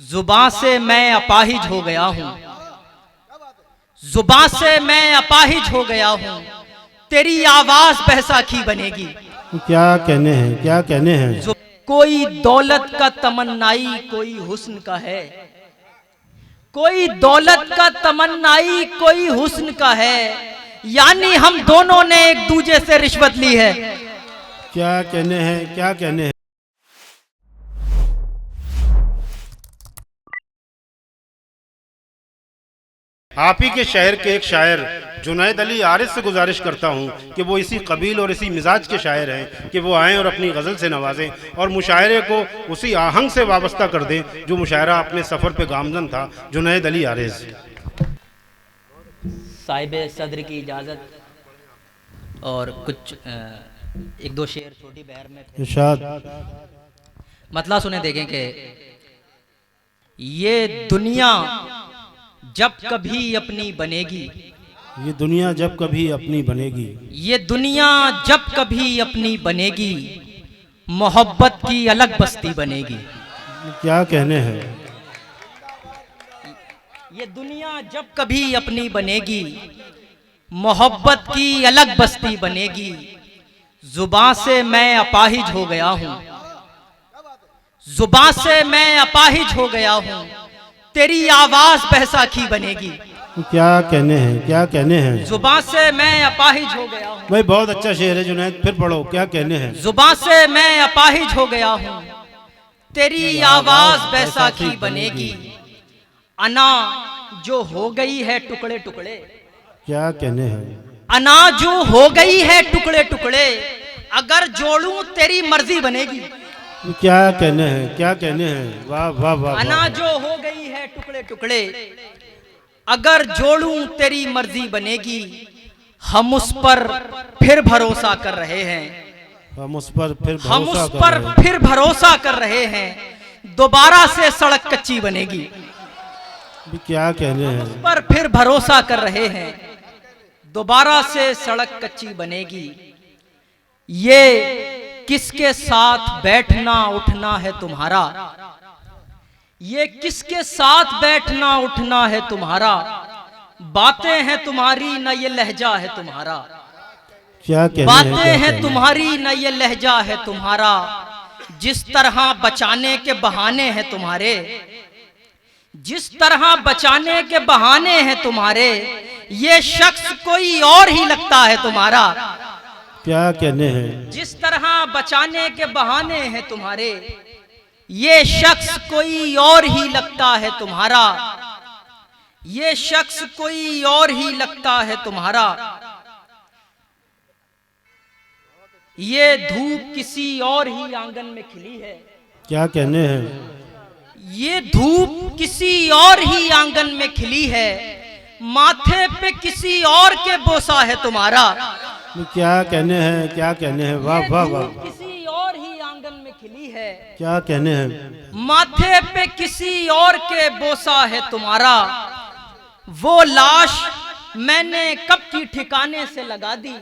जुबां से मैं अपाहिज हो गया हूँ, जुबां से मैं अपाहिज हो गया हूँ, तेरी आवाज बैसाखी बनेगी। क्या कहने हैं, क्या कहने हैं। कोई दौलत का तमन्नाई कोई हुस्न का है, कोई दौलत का तमन्नाई कोई हुस्न का है, यानी हम दोनों ने एक दूजे से रिश्वत ली है। क्या कहने हैं, क्या कहने हैं। आप ही के शहर के एक शायर जुनैद अली आरिस से गुजारिश करता हूँ कि वो इसी कबील और इसी मिजाज के शायर हैं कि वो आएँ और अपनी गज़ल से नवाजें और मुशायरे को उसी आहंग से वाबस्ता कर दें जो मुशायरा अपने सफ़र पे गामजन था। जुनैद अली आरिस। साहिब सदर की इजाज़त और कुछ एक दो शेर छोटी बहर में इरशाद। मतलब सुने देखें कि ये दुनिया जब कभी अपनी बनेगी, ये दुनिया जब कभी अपनी बनेगी, ये दुनिया जब कभी अपनी बनेगी, मोहब्बत की अलग बस्ती बनेगी। क्या कहने हैं। ये दुनिया जब कभी अपनी बनेगी, मोहब्बत की अलग बस्ती बनेगी। जुबां से मैं अपाहिज हो गया हूँ, जुबां से मैं अपाहिज हो गया हूँ, तेरी आवाज बैसाखी बनेगी। क्या कहने हैं, क्या कहने हैं। जुबां से मैं अपाहिज हो गया हूँ। भाई बहुत अच्छा शेर है जुनैद, फिर पढ़ो। क्या कहने हैं। जुबां से मैं अपाहिज हो गया हूँ, तेरी आवाज बैसाखी बनेगी। अना जो हो गई है टुकड़े टुकड़े, क्या कहने हैं। अना जो हो गई है टुकड़े टुकड़े, अगर जोड़ूं तेरी मर्जी बनेगी। क्या कहने हैं, क्या कहने हैं। वाह वाह वाह। अना जो हो गई है टुकड़े टुकड़े, अगर जोड़ूं तेरी मर्जी बनेगी। हम उस पर फिर भरोसा कर रहे हैं, हम उस पर फिर हम भरोसा उस कर पर रहे हैं। फिर भरोसा कर रहे हैं, दोबारा से सड़क कच्ची बनेगी। क्या कहने उस हैं। पर फिर भरोसा कर रहे हैं, दोबारा से सड़क कच्ची बनेगी। ये किसके साथ बैठना उठना है तुम्हारा, ये किसके साथ बैठना उठना है तुम्हारा, बातें हैं तुम्हारी न ये लहजा है तुम्हारा। क्या कहने हैं, बातें क्या हैं कहने तुम्हारी न ये लहजा है तुम्हारा, जिस तरह बचाने के बहाने हैं तुम्हारे, जिस तरह बचाने के बहाने हैं तुम्हारे, ये शख्स कोई और ही लगता है तुम्हारा। क्या कहने हैं। जिस तरह बचाने के बहाने हैं तुम्हारे, ये शख्स कोई और ही लगता है तुम्हारा, ये शख्स कोई और ही लगता है तुम्हारा। ये धूप किसी और ही आंगन में खिली है, क्या कहने हैं। ये धूप किसी और ही आंगन में खिली है, माथे पे किसी और के बोसा है तुम्हारा। क्या कहने हैं, क्या कहने हैं। वाह वाह वाह। किसी और ही आंगन में खिली है, क्या कहने हैं। माथे पे किसी और के बोसा है तुम्हारा। वो लाश मैंने कब की ठिकाने से लगा दी,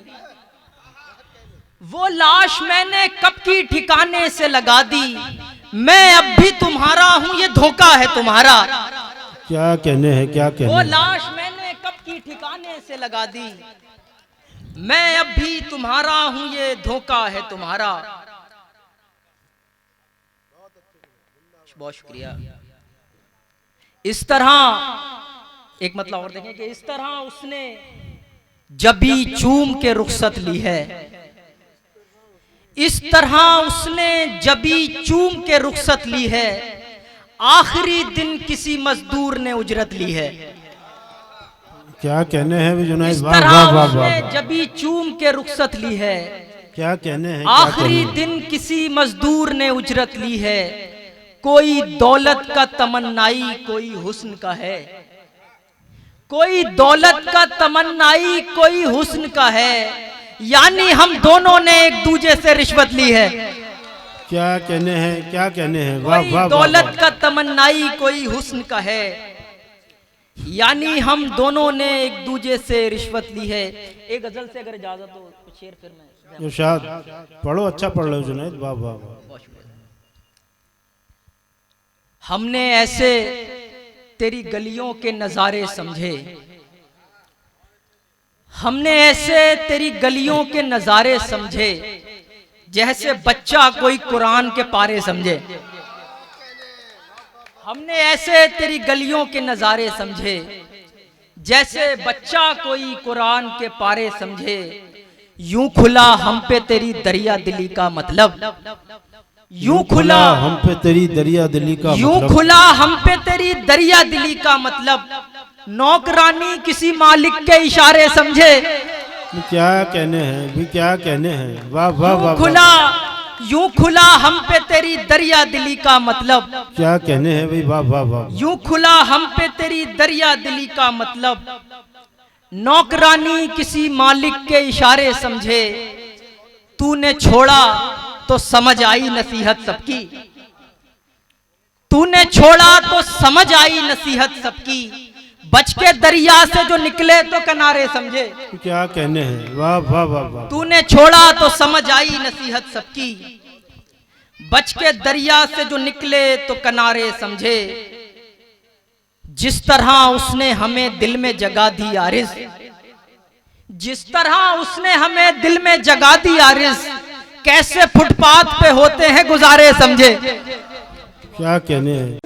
वो लाश मैंने कब की ठिकाने से लगा दी, मैं अब भी तुम्हारा हूं ये धोखा है तुम्हारा। क्या कहने हैं, क्या कहने वो हैं। लाश मैंने कब की ठिकाने से लगा दी, मैं अब भी तुम्हारा हूं ये धोखा है तुम्हारा। बहुत शुक्रिया। इस तरह एक मतलब और देखें कि इस तरह उसने जबी चूम के रुखसत ली है, इस तरह उसने जबी चूम के रुखसत ली है, आखिरी दिन किसी मजदूर ने उजरत ली है। क्या कहने हैं जुनैद। इस वाह तरह वाह वाह उसने वाह। जबी चूम के रुखसत ली है, क्या कहने हैं, क्या आखिरी कहने हैं। दिन किसी मजदूर ने उजरत ली है। कोई दौलत का तमन्नाई कोई हुस्न का है, कोई दौलत का तमन्नाई कोई हुस्न का है, यानी हम दोनों ने एक दूजे से रिश्वत ली है। क्या कहने हैं, क्या कहने हैं। वाह कोई वाह। दौलत का तमन्नाई कोई हुस्न का है, यानी हम दोनों ने एक दूजे से रिश्वत ली है। एक गजल से अगर इजाजत हो कुछ शेर फिर मैं। इरशाद। पढ़ो, अच्छा पढ़ लो जुनैद। वाह वाह वाह। हमने ऐसे तेरी गलियों के नज़ारे समझे, हमने ऐसे तेरी गलियों के नज़ारे समझे, जैसे बच्चा कोई कुरान के पारे समझे। हमने ऐसे तेरी गलियों के नज़ारे समझे, जैसे बच्चा कोई कुरान के पारे समझे। यूं खुला हम पे तेरी दरिया दिली का मतलब, यूं खुला हम पे तेरी दरिया दिली का यूं मतलब। खुला हम पे तेरी दरिया दिली का मतलब, नौकरानी किसी मालिक के इशारे समझे। क्या कहने हैं भी, क्या कहने हैं, वाह वाह वाह। यूं खुला हम पे तेरी दरिया दिली का मतलब, क्या कहने हैं भाई, वाह वाह वाह। यूं खुला हम पे तेरी दरिया दिली का मतलब, नौकरानी किसी मालिक के इशारे समझे। तूने छोड़ा तो समझ आई नसीहत सबकी, तूने छोड़ा तो समझ आई नसीहत सबकी, बच के दरिया से जो निकले तो किनारे समझे। क्या कहने हैं, वाह वाह वाह वाह। तूने छोड़ा तो समझ आई नसीहत सबकी, बच के दरिया से जो निकले तो किनारे समझे। जिस तरह उसने हमें दिल में जगा दी आरिज़, जिस तरह उसने हमें दिल में जगा दी आरिज़, कैसे फुटपाथ पे होते हैं गुजारे समझे। क्या कहने हैं।